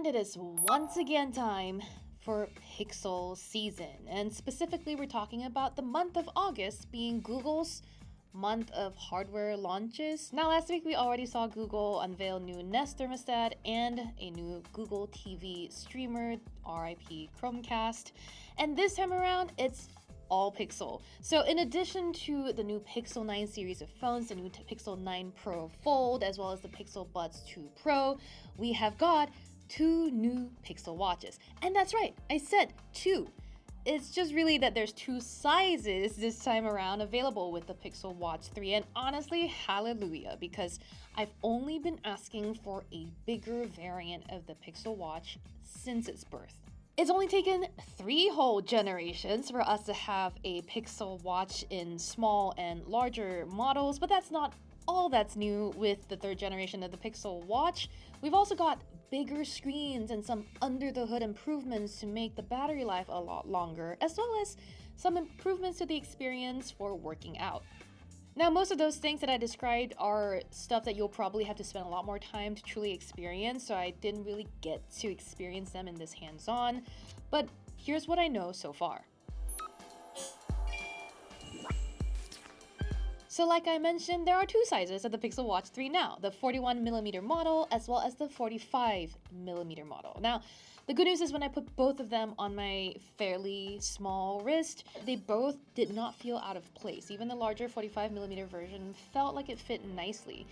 And it is once again time for Pixel season. And specifically, we're talking about the month of August being Google's month of hardware launches. Now, last week we already saw Google unveil new Nest thermostat and a new Google TV streamer, RIP Chromecast. And this time around, it's all Pixel. So in addition to the new Pixel 9 series of phones, the new Pixel 9 Pro Fold, as well as the Pixel Buds 2 Pro, we have got two new Pixel watches. And that's right, I said two. It's just really that there's two sizes this time around available with the Pixel Watch 3, and honestly, hallelujah, because I've only been asking for a bigger variant of the Pixel Watch since its birth. It's only taken 3 whole generations for us to have a Pixel Watch in small and larger models, but that's not all that's new with the 3rd generation of the Pixel Watch. We've also got bigger screens and some under-the-hood improvements to make the battery life a lot longer, as well as some improvements to the experience for working out. Now, most of those things that I described are stuff that you'll probably have to spend a lot more time to truly experience, so I didn't really get to experience them in this hands-on, but here's what I know so far. So like I mentioned, there are two sizes of the Pixel Watch 3 now, the 41mm model as well as the 45mm model. Now, the good news is when I put both of them on my fairly small wrist, they both did not feel out of place. Even the larger 45mm version felt like it fit nicely.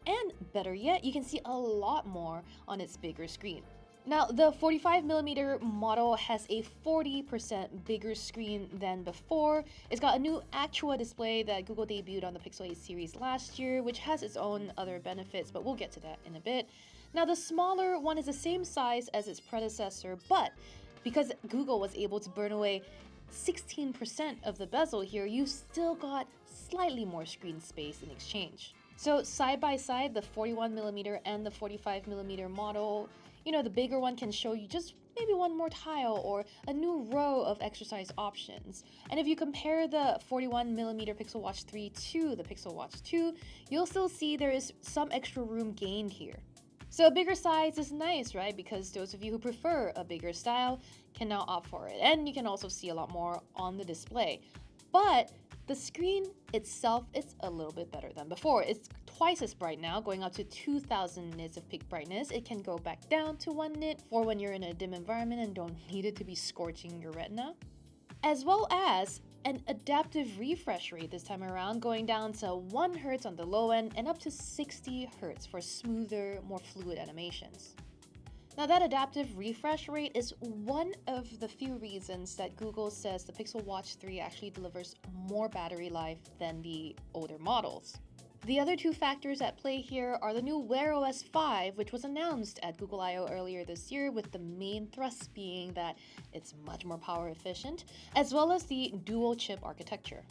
And better yet, you can see a lot more on its bigger screen. Now, the 45mm model has a 40% bigger screen than before. It's got a new Actua display that Google debuted on the Pixel 8 series last year, which has its own other benefits, but we'll get to that in a bit. Now, the smaller one is the same size as its predecessor, but because Google was able to burn away 16% of the bezel here, you still got slightly more screen space in exchange. So side by side, the 41mm and the 45mm model, the bigger one can show you just maybe one more tile or a new row of exercise options. And if you compare the 41mm Pixel Watch 3 to the Pixel Watch 2, you'll still see there is some extra room gained here. So a bigger size is nice, right? Because those of you who prefer a bigger style can now opt for it. And you can also see a lot more on the display. But the screen itself is a little bit better than before. It's twice as bright now, going up to 2000 nits of peak brightness. It can go back down to 1 nit for when you're in a dim environment and don't need it to be scorching your retina. As well as an adaptive refresh rate this time around, going down to 1 Hz on the low end and up to 60 Hz for smoother, more fluid animations. Now, that adaptive refresh rate is one of the few reasons that Google says the Pixel Watch 3 actually delivers more battery life than the older models. The other two factors at play here are the new Wear OS 5, which was announced at Google I/O earlier this year, with the main thrust being that it's much more power efficient, as well as the dual chip architecture.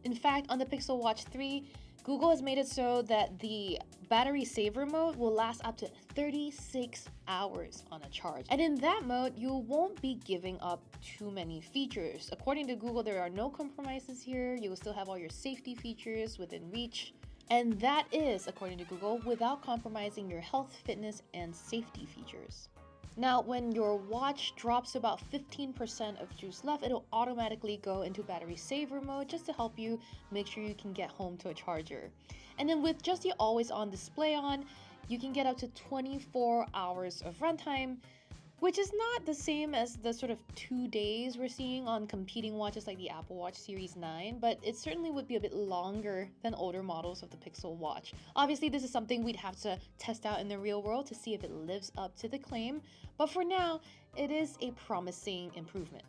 In fact, on the Pixel Watch 3, Google has made it so that the battery saver mode will last up to 36 hours on a charge. And in that mode, you won't be giving up too many features. According to Google, there are no compromises here. You will still have all your safety features within reach. And that is, according to Google, without compromising your health, fitness, and safety features. Now, when your watch drops about 15% of juice left, it'll automatically go into battery saver mode just to help you make sure you can get home to a charger. And then with just the always on display on, you can get up to 24 hours of runtime, which is not the same as the sort of 2 days we're seeing on competing watches like the Apple Watch Series 9, but it certainly would be a bit longer than older models of the Pixel Watch. Obviously, this is something we'd have to test out in the real world to see if it lives up to the claim, but for now, it is a promising improvement.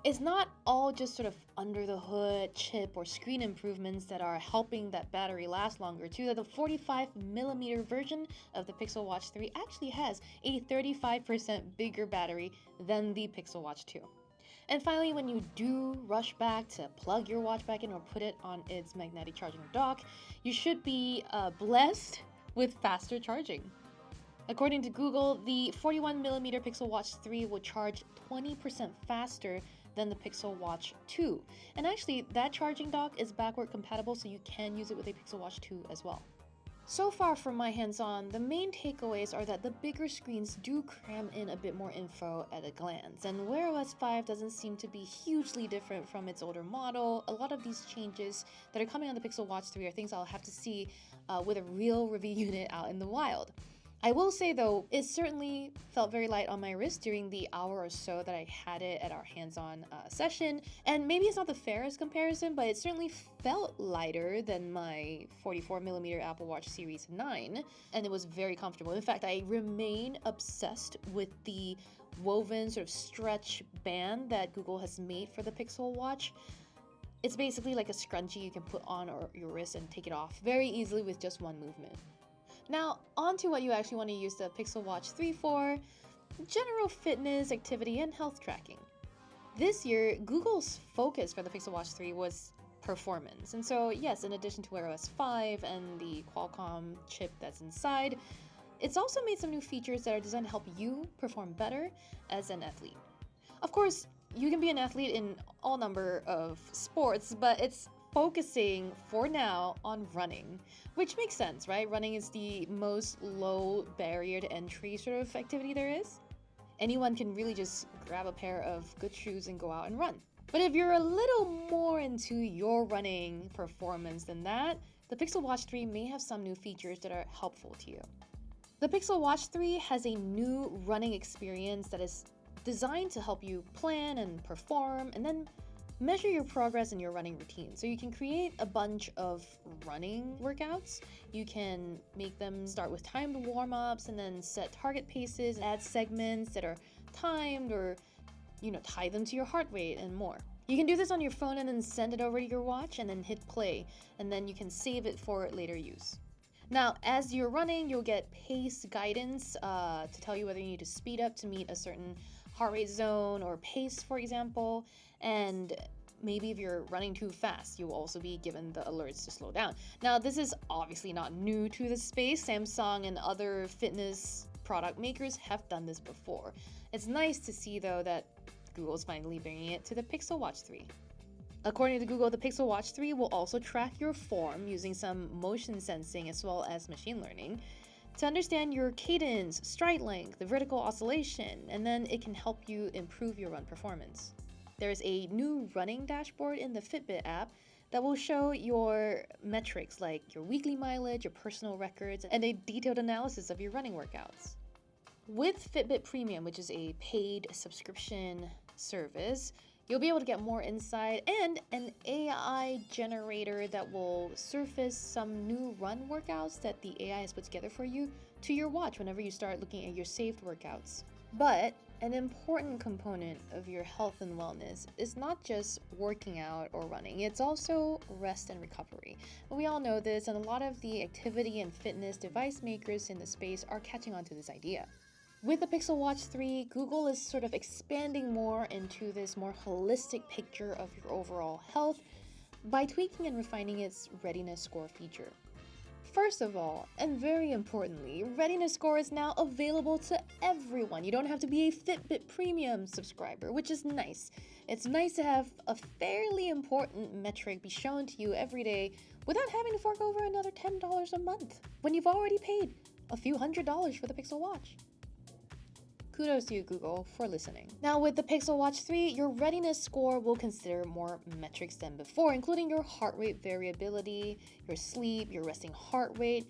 It's not all just sort of under the hood chip or screen improvements that are helping that battery last longer too. The 45mm version of the Pixel Watch 3 actually has a 35% bigger battery than the Pixel Watch 2. And finally, when you do rush back to plug your watch back in or put it on its magnetic charging dock, you should be blessed with faster charging. According to Google, the 41mm Pixel Watch 3 will charge 20% faster than the Pixel Watch 2. And actually, that charging dock is backward compatible, so you can use it with a Pixel Watch 2 as well. So far from my hands-on, the main takeaways are that the bigger screens do cram in a bit more info at a glance, and Wear OS 5 doesn't seem to be hugely different from its older model. A lot of these changes that are coming on the Pixel Watch 3 are things I'll have to see with a real review unit out in the wild. I will say though, it certainly felt very light on my wrist during the hour or so that I had it at our hands-on session. And maybe it's not the fairest comparison, but it certainly felt lighter than my 44mm Apple Watch Series 9, and it was very comfortable. In fact, I remain obsessed with the woven sort of stretch band that Google has made for the Pixel Watch. It's basically like a scrunchie you can put on your wrist and take it off very easily with just one movement. Now, on to what you actually want to use the Pixel Watch 3 for: general fitness, activity, and health tracking. This year, Google's focus for the Pixel Watch 3 was performance. And so, yes, in addition to Wear OS 5 and the Qualcomm chip that's inside, it's also made some new features that are designed to help you perform better as an athlete. Of course, you can be an athlete in all number of sports, but it's focusing for now on running, which makes sense, right? Running is the most low barrier to entry sort of activity there is. Anyone can really just grab a pair of good shoes and go out and run. But if you're a little more into your running performance than that, the Pixel Watch 3 may have some new features that are helpful to you. The Pixel Watch 3 has a new running experience that is designed to help you plan and perform, and then measure your progress in your running routine. So you can create a bunch of running workouts. You can make them start with timed warm-ups and then set target paces, add segments that are timed, or tie them to your heart rate and more. You can do this on your phone and then send it over to your watch and then hit play, and then you can save it for later use. Now, as you're running, you'll get pace guidance to tell you whether you need to speed up to meet a certain heart rate zone or pace, for example. And maybe if you're running too fast, you'll also be given the alerts to slow down. Now, this is obviously not new to the space. Samsung and other fitness product makers have done this before. It's nice to see, though, that Google's finally bringing it to the Pixel Watch 3. According to Google, the Pixel Watch 3 will also track your form using some motion sensing as well as machine learning to understand your cadence, stride length, the vertical oscillation, and then it can help you improve your run performance. There's a new running dashboard in the Fitbit app that will show your metrics like your weekly mileage, your personal records, and a detailed analysis of your running workouts. With Fitbit Premium, which is a paid subscription service, you'll be able to get more insight and an AI generator that will surface some new run workouts that the AI has put together for you to your watch whenever you start looking at your saved workouts. But an important component of your health and wellness is not just working out or running, it's also rest and recovery. And we all know this, and a lot of the activity and fitness device makers in the space are catching on to this idea. With the Pixel Watch 3, Google is sort of expanding more into this more holistic picture of your overall health by tweaking and refining its readiness score feature. First of all, and very importantly, Readiness Score is now available to everyone. You don't have to be a Fitbit Premium subscriber, which is nice. It's nice to have a fairly important metric be shown to you every day without having to fork over another $10 a month when you've already paid a few $100s for the Pixel Watch. Kudos to you, Google, for listening. Now, with the Pixel Watch 3, your readiness score will consider more metrics than before, including your heart rate variability, your sleep, your resting heart rate,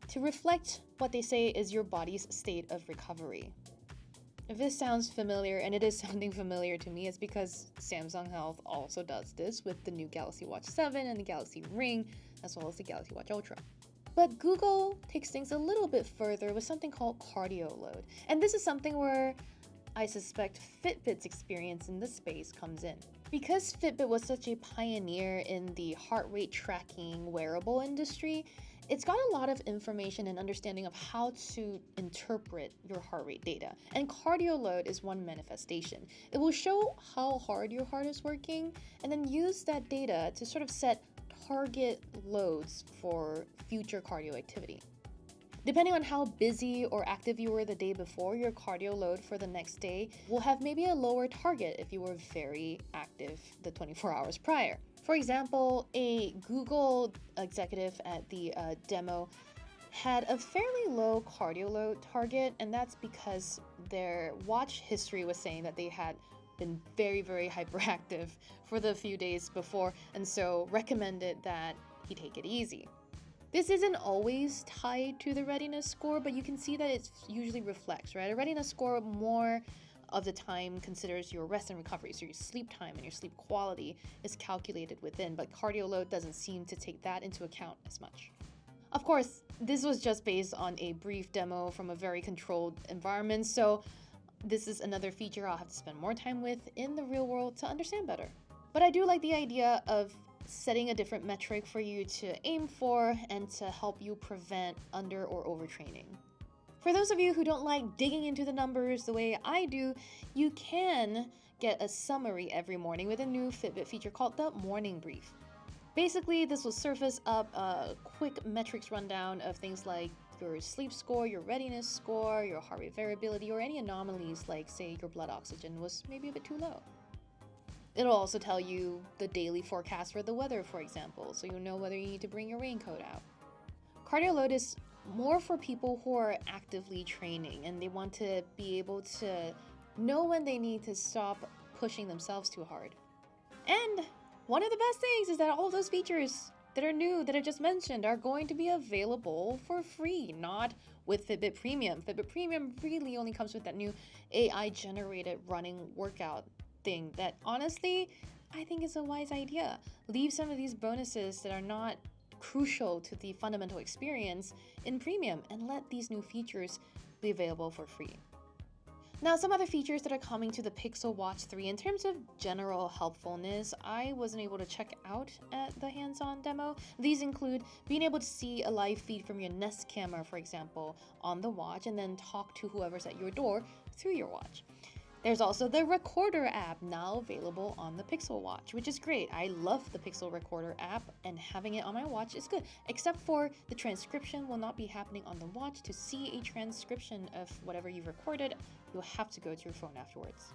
to reflect what they say is your body's state of recovery. If this sounds familiar, and it is sounding familiar to me, it's because Samsung Health also does this with the new Galaxy Watch 7 and the Galaxy Ring, as well as the Galaxy Watch Ultra. But Google takes things a little bit further with something called cardio load. And this is something where I suspect Fitbit's experience in this space comes in. Because Fitbit was such a pioneer in the heart rate tracking wearable industry, it's got a lot of information and understanding of how to interpret your heart rate data. And cardio load is one manifestation. It will show how hard your heart is working and then use that data to sort of set target loads for future cardio activity. Depending on how busy or active you were the day before, your cardio load for the next day will have maybe a lower target if you were very active the 24 hours prior. For example, a Google executive at the demo had a fairly low cardio load target, and that's because their watch history was saying that they had been very, very hyperactive for the few days before, and so recommended that he take it easy. This isn't always tied to the readiness score, but you can see that it usually reflects, right? A readiness score more of the time considers your rest and recovery, so your sleep time and your sleep quality is calculated within, but cardio load doesn't seem to take that into account as much. Of course, this was just based on a brief demo from a very controlled environment, so this is another feature I'll have to spend more time with in the real world to understand better. But I do like the idea of setting a different metric for you to aim for and to help you prevent under or overtraining. For those of you who don't like digging into the numbers the way I do, you can get a summary every morning with a new Fitbit feature called the Morning Brief. Basically, this will surface up a quick metrics rundown of things like your sleep score, your readiness score, your heart rate variability, or any anomalies like, say, your blood oxygen was maybe a bit too low. It'll also tell you the daily forecast for the weather, for example, so you'll know whether you need to bring your raincoat out. Cardio load is more for people who are actively training and they want to be able to know when they need to stop pushing themselves too hard. And one of the best things is that all of those features that are new that I just mentioned are going to be available for free, not with Fitbit Premium. Fitbit Premium really only comes with that new AI-generated running workout thing that honestly, I think is a wise idea. Leave some of these bonuses that are not crucial to the fundamental experience in Premium and let these new features be available for free. Now, some other features that are coming to the Pixel Watch 3 in terms of general helpfulness, I wasn't able to check out at the hands-on demo. These include being able to see a live feed from your Nest camera, for example, on the watch and then talk to whoever's at your door through your watch. There's also the Recorder app now available on the Pixel Watch, which is great. I love the Pixel Recorder app and having it on my watch is good, except for the transcription will not be happening on the watch. To see a transcription of whatever you've recorded, you'll have to go to your phone afterwards.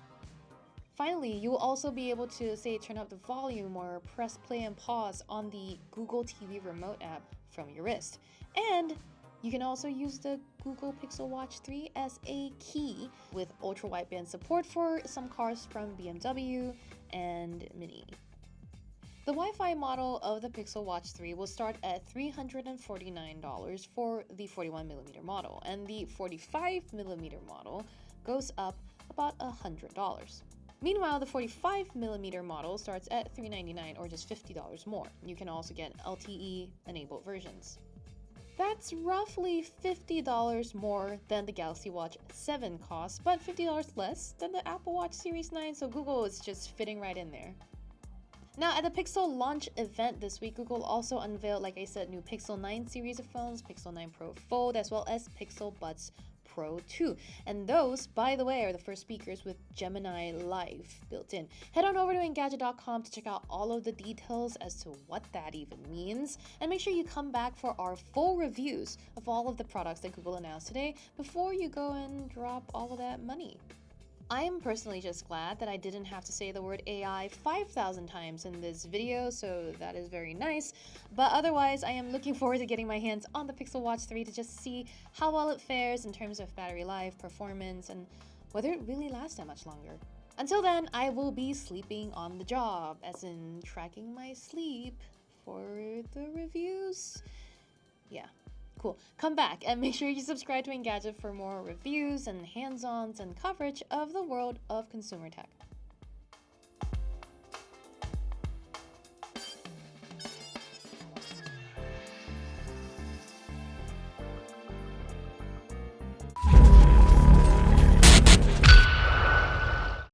Finally, you will also be able to, say, turn up the volume or press play and pause on the Google TV Remote app from your wrist. And you can also use the Google Pixel Watch 3 as a key with ultra-wideband support for some cars from BMW and Mini. The Wi-Fi model of the Pixel Watch 3 will start at $349 for the 41mm model, and the 45mm model goes up about $100. Meanwhile, the 45mm model starts at $399 or just $50 more. You can also get LTE-enabled versions. That's roughly $50 more than the Galaxy Watch 7 costs, but $50 less than the Apple Watch Series 9, so Google is just fitting right in there. Now, at the Pixel launch event this week, Google also unveiled, like I said, new Pixel 9 series of phones, Pixel 9 Pro Fold, as well as Pixel Buds Pro 2. And those, by the way, are the first speakers with Gemini Live built in. Head on over to Engadget.com to check out all of the details as to what that even means. And make sure you come back for our full reviews of all of the products that Google announced today before you go and drop all of that money. I am personally just glad that I didn't have to say the word AI 5,000 times in this video, so that is very nice. But otherwise, I am looking forward to getting my hands on the Pixel Watch 3 to just see how well it fares in terms of battery life, performance, and whether it really lasts that much longer. Until then, I will be sleeping on the job, as in tracking my sleep for the reviews. Yeah. Cool. Come back and make sure you subscribe to Engadget for more reviews and hands-ons and coverage of the world of consumer tech.